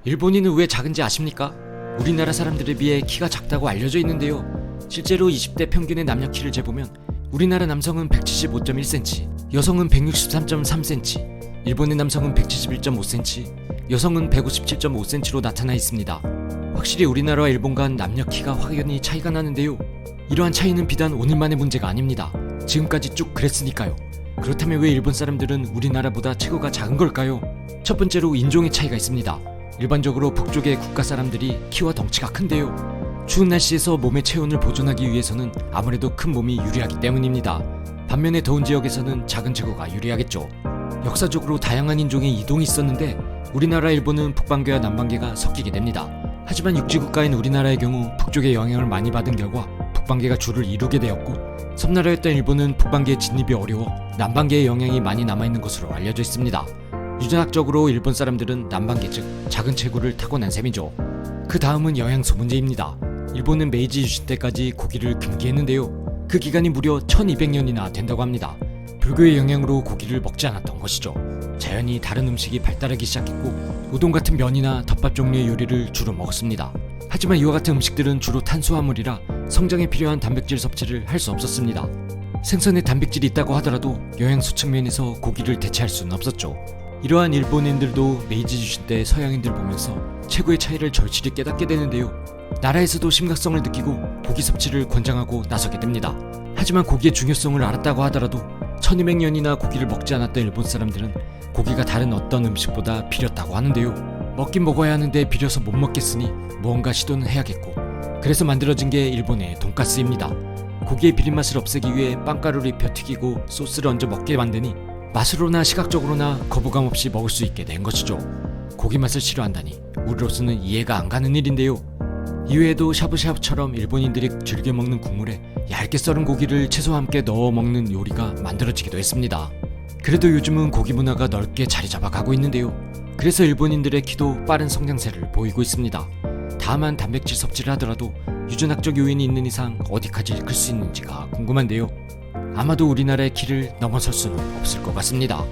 일본인은 왜 작은지 아십니까? 우리나라 사람들에 비해 키가 작다고 알려져 있는데요. 실제로 20대 평균의 남녀 키를 재보면 우리나라 남성은 175.1cm, 여성은 163.3cm, 일본의 남성은 171.5cm, 여성은 157.5cm로 나타나 있습니다. 확실히 우리나라와 일본 간 남녀 키가 확연히 차이가 나는데요. 이러한 차이는 비단 오늘만의 문제가 아닙니다. 지금까지 쭉 그랬으니까요. 그렇다면 왜 일본 사람들은 우리나라보다 체구가 작은 걸까요? 첫 번째로 인종의 차이가 있습니다. 일반적으로 북쪽의 국가 사람들이 키와 덩치가 큰데요. 추운 날씨에서 몸의 체온을 보존하기 위해서는 아무래도 큰 몸이 유리하기 때문입니다. 반면에 더운 지역에서는 작은 체구가 유리하겠죠. 역사적으로 다양한 인종의 이동이 있었는데 우리나라 일본은 북반계와 남반계가 섞이게 됩니다. 하지만 육지국가인 우리나라의 경우 북쪽의 영향을 많이 받은 결과 북반계가 주를 이루게 되었고, 섬나라였던 일본은 북반계의 진입이 어려워 남반계의 영향이 많이 남아있는 것으로 알려져 있습니다. 유전학적으로 일본 사람들은 남반계 즉 작은 체구를 타고난 셈이죠. 그 다음은 영양소 문제입니다. 일본은 메이지 유신 때까지 고기를 금기했는데요. 그 기간이 무려 1200년이나 된다고 합니다. 불교의 영향으로 고기를 먹지 않았던 것이죠. 자연히 다른 음식이 발달하기 시작했고 우동 같은 면이나 덮밥 종류의 요리를 주로 먹었습니다. 하지만 이와 같은 음식들은 주로 탄수화물이라 성장에 필요한 단백질 섭취를 할 수 없었습니다. 생선에 단백질이 있다고 하더라도 영양소 측면에서 고기를 대체할 수는 없었죠. 이러한 일본인들도 메이지 유신 때 서양인들 보면서 체구의 차이를 절실히 깨닫게 되는데요. 나라에서도 심각성을 느끼고 고기 섭취를 권장하고 나서게 됩니다. 하지만 고기의 중요성을 알았다고 하더라도 1200년이나 고기를 먹지 않았던 일본 사람들은 고기가 다른 어떤 음식보다 비렸다고 하는데요. 먹긴 먹어야 하는데 비려서 못 먹겠으니 무언가 시도는 해야겠고, 그래서 만들어진 게 일본의 돈가스입니다. 고기의 비린맛을 없애기 위해 빵가루를 입혀 튀기고 소스를 얹어 먹게 만드니 맛으로나 시각적으로나 거부감 없이 먹을 수 있게 된 것이죠. 고기 맛을 싫어한다니 우리로서는 이해가 안 가는 일인데요. 이외에도 샤브샤브처럼 일본인들이 즐겨 먹는 국물에 얇게 썰은 고기를 채소와 함께 넣어 먹는 요리가 만들어지기도 했습니다. 그래도 요즘은 고기 문화가 넓게 자리 잡아가고 있는데요. 그래서 일본인들의 키도 빠른 성장세를 보이고 있습니다. 다만 단백질 섭취를 하더라도 유전학적 요인이 있는 이상 어디까지 클 수 있는지가 궁금한데요. 아마도 우리나라의 키를 넘어설 수는 없을 것 같습니다.